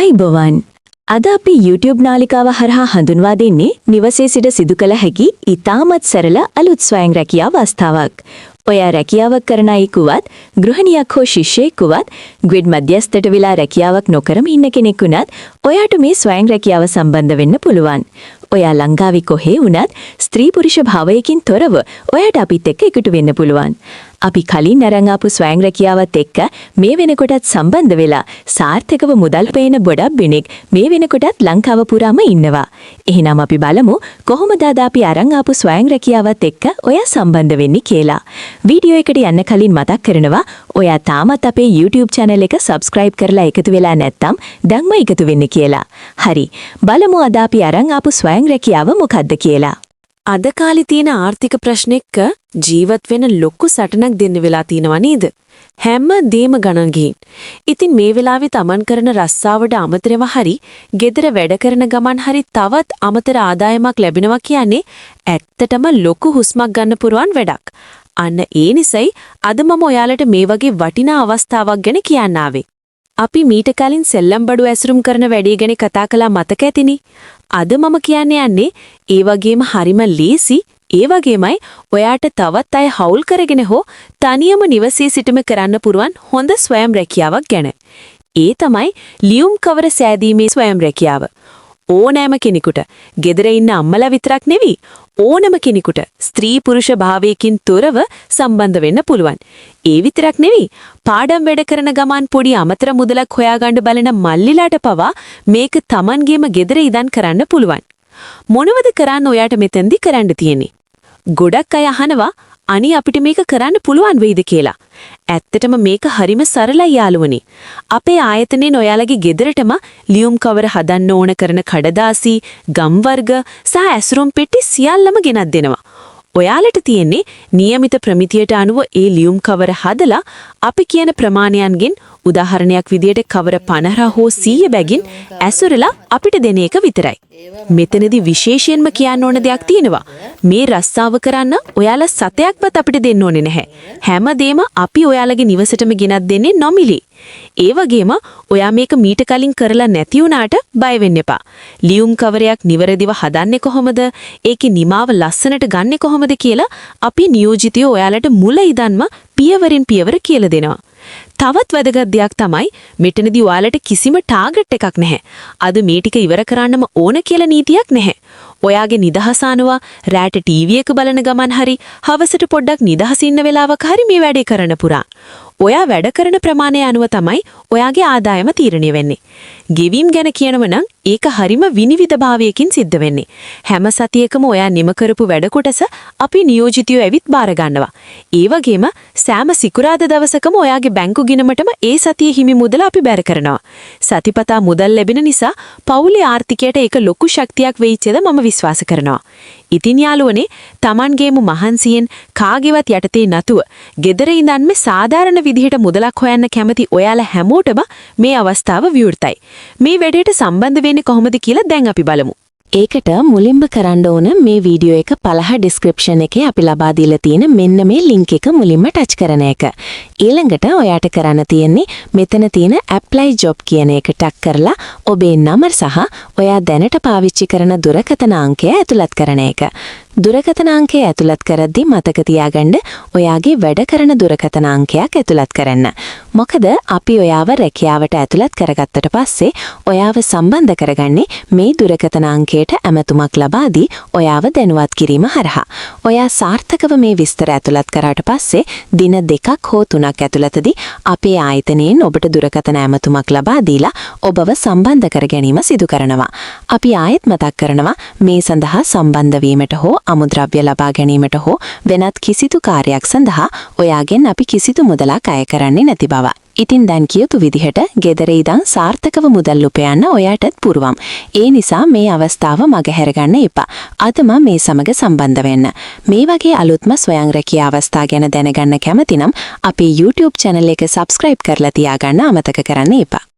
ආයිබෝවන් අද අපි YouTube නාලිකාව හරහා හඳුන්වා දෙන්නේ නිවසේ සිට සිදු කළ හැකි ඉතාමත් සරල අලුත් ස්වයං රැකියාව අවස්ථාවක්. ඔයා රැකියාවක් කරන අයෙකුවත්, ගෘහණියක් හෝ ශිෂ්‍යයෙකුවත්, ග්‍රිඩ් මධ්‍යස්ථට වෙලා රැකියාවක් නොකරම ඉන්න කෙනෙක් වුණත් ඔයාට මේ ස්වයං රැකියාව සම්බන්ධ වෙන්න පුළුවන්. ඔයා ලංකාවේ කොහේ වුණත් ස්ත්‍රී පුරුෂ භාවයකින් තොරව ඔයාට අපිත් එක්ක එකතු වෙන්න පුළුවන්. අපි කලින් අරන් ආපු ස්වයං රැකියාවත් එක්ක මේ වෙනකොටත් සම්බන්ධ වෙලා සාර්ථකව මුදල් පේන ගොඩක් දෙනෙක් මේ වෙනකොටත් ලංකාව පුරාම ඉන්නවා. එහෙනම් අපි බලමු කොහොමද අද අපි අරන් ආපු ස්වයං රැකියාවත් එක්ක ඔයා සම්බන්ධ වෙන්නේ කියලා. වීඩියෝ එකට යන්න කලින් මතක් කරනවා ඔයා තාමත් අපේ YouTube channel එක subscribe කරලා එකතු වෙලා නැත්නම් දැන්ම එකතු වෙන්න කියලා. හරි. බලමු අද අපි අරන් ආපු ස්වයං රැකියාව මොකක්ද කියලා. අද කාලේ තියෙන ආර්ථික ප්‍රශ්න එක්ක ජීවත් වෙන ලොකු සටනක් දෙන්න වෙලා තියෙනවා නේද? හැම දෙම ගණන් ගිහින්. ඉතින් මේ වෙලාවේ තමන් කරන රස්සාවට අමතරව හරි, gedara වැඩ කරන ගමන් හරි තවත් අමතර ආදායමක් ලැබෙනවා කියන්නේ ඇත්තටම ලොකු හුස්මක් ගන්න පුරුවන් වැඩක්. අන්න ඒ නිසයි අද මම ඔයාලට මේ වගේ වටිනා අවස්ථාවක් ගැන කියන්න ආවේ. අපි මීට කලින් සෙල්ලම් බඩු ඇසුරුම් කරන වැඩේ ගැන කතා කළා මතක ඇතිනේ. අද මම කියන්නේ ඒ වගේම හරිම ලේසි, ඒ වගේමයි ඔයාට තවත් අය හවුල් කරගෙන හෝ තනියම නිවසේ සිටම කරන්න පුරුවන් හොඳ ස්වයං රැකියාවක් ගැන. ඒ තමයි ලියුම් කවර සෑදීමේ ස්වයං රැකියාව. ඕනෑම කෙනෙකුට, gedara ඉන්න අම්මලා විතරක් නෙවෙයි, ඕනම කෙනෙකුට ස්ත්‍රී පුරුෂ භාවයකින් තොරව සම්බන්ධ වෙන්න පුළුවන්. ඒ විතරක් නෙවෙයි, පාඩම් වැඩ කරන ගමන් පොඩි අමතර මුදලක් හොයාගන්න බලන මල්ලිලාට පවා මේක Tamanගේම gedara ඉදන් කරන්න පුළුවන්. මොනවද කරන්න ඔයාට මෙතෙන්දි කරන්න තියෙන්නේ? ගොඩක් අය අහනවා අනි අපිට මේක කරන්න පුළුවන් වෙයිද කියලා. ඇත්තටම මේක හරිම සරලයි යාළුවනේ. අපේ ආයතනයෙන් ඔයාලගේ ගෙදරටම ලියුම් කවර හදන්න ඕන කරන කඩදාසි, ගම් වර්ග සහ ඇසුරුම් පෙට්ටි සියල්ලම ගෙනත් දෙනවා. ඔයාලට තියෙන්නේ નિયમિત ප්‍රමිතියට අනුව ඒ ලියුම් කවර හදලා අපි කියන ප්‍රමාණයන්ගෙන් උදාහරණයක් විදියට කවර 50 හෝ 100 බැගින් ඇසුරලා අපිට දෙන එක විතරයි. මෙතනදී විශේෂයෙන්ම කියන්න ඕන දෙයක් තියෙනවා. මේ රස්සාව කරන්න ඔයාලා සතයක්වත් අපිට දෙන්න ඕනේ නැහැ. හැමදේම අපි ඔයාලගේ නිවසටම ගෙනත් දෙන්නේ නොමිලේ. ඒ වගේම ඔයා මේක මීට කලින් කරලා නැති වුණාට බය වෙන්න එපා. ලියුම් කවරයක් නිවැරදිව හදන්නේ කොහොමද? ඒකේ නිමාව ලස්සනට ගන්නෙ කොහොමද කියලා අපි නියෝජිතයෝ ඔයාලට මුල ඉදන්ම පියවරින් පියවර කියලා දෙනවා. තවත් වැදගත් දෙයක් තමයි මෙතනදී ඔයාලට කිසිම ටාගට් එකක් නැහැ. අද මේ ටික ඉවර කරන්නම ඕන කියලා නීතියක් නැහැ. ඔයාගේ නිදහස අනුව රැට ටීවී එක බලන ගමන් හරි, හවසට පොඩ්ඩක් නිදහස ඉන්න වෙලාවක හරි මේ වැඩේ කරන්න පුරා. ඔයා වැඩ කරන ප්‍රමාණය අනුව තමයි ඔයාගේ ආදායම තීරණය වෙන්නේ. ගෙවීම් ගැන කියනව නම් ඒක හරිම විනිවිද භාවයකින් සිද්ධ වෙන්නේ. හැම සතියකම ඔයා නිම කරපු වැඩ කොටස අපි නියෝජිතයෝ ඇවිත් බාර ගන්නවා. ඒ වගේම සෑම සිකුරාදා දවසකම ඔයාගේ බැංකු ගිණුමටම ඒ සතියේ හිමි මුදල අපි බැර කරනවා. සතිපතා මුදල් ලැබෙන නිසා පවුලේ ආර්ථිකයට ඒක ලොකු ශක්තියක් වෙයිච්චද මම විශ්වාස කරනවා. ඉතින් යාළුවනේ, Tamanගේම මහන්සියෙන් කාගේවත් යටතේ නැතුව gedara ඉඳන්ම සාධාරණ විදිහට මුදලක් හොයන්න කැමති ඔයාලා හැමෝටම මේ අවස්ථාව විවෘතයි. මේ වැඩේට සම්බන්ධ වෙන්නේ කොහොමද කියලා දැන් අපි බලමු. ඒකට මුලින්ම කරන්න ඕන මේ වීඩියෝ එක පළහ ඩිස්ක්‍රිප්ෂන් එකේ අපි ලබා දීලා තියෙන මෙන්න මේ ලින්ක් එක මුලින්ම ටච් කරන එක. ඊළඟට ඔයාට කරන්න තියෙන්නේ මෙතන තියෙන apply job කියන එක ටක් කරලා ඔබේ නම සහ ඔයා දැනට පාවිච්චි කරන දුරකථන අංකය ඇතුළත් කරන එක. දුරකථන අංකය ඇතුළත් කරද්දී මතක තියාගන්න ඔයාගේ වැඩ කරන දුරකථන අංකයක් ඇතුළත් කරන්න. මොකද අපි ඔයාව රැකියාවට ඇතුළත් කරගත්තට පස්සේ ඔයාව සම්බන්ධ කරගන්නේ මේ දුරකථන අංකයට ඇමතුමක් ලබා දී ඔයාව දැනුවත් කිරීම හරහා. ඔයා සාර්ථකව මේ විස්තර ඇතුළත් කරාට පස්සේ දින 2ක් හෝ 3ක් ඇතුළතදී අපේ ආයතනයෙන් ඔබට දුරකථන ඇමතුමක් ලබා දීලා ඔබව සම්බන්ධ කර ගැනීම සිදු කරනවා. අපි ආයෙත් මතක් කරනවා මේ සඳහා සම්බන්ධ වීමට හෝ අමුද්‍රව්‍ය ලබා ගැනීමට හෝ වෙනත් කිසිදු කාර්යයක් සඳහා ඔයාගෙන් අපි කිසිදු මුදලක් අය කරන්නේ නැති බව. ඉතින් දැන් කියපු විදිහට gedara ඉඳන් සාර්ථකව මුදල් උපයන්න ඔයාටත් පුරුවම්. ඒ නිසා මේ අවස්ථාව මගහැර ගන්න එපා. අදම මේ සමග සම්බන්ධ වෙන්න. මේ වගේ අලුත්ම ස්වයං රැකියා අවස්ථා ගැන දැනගන්න කැමති නම් අපේ YouTube channel එක subscribe කරලා තියාගන්න අමතක කරන්න එපා.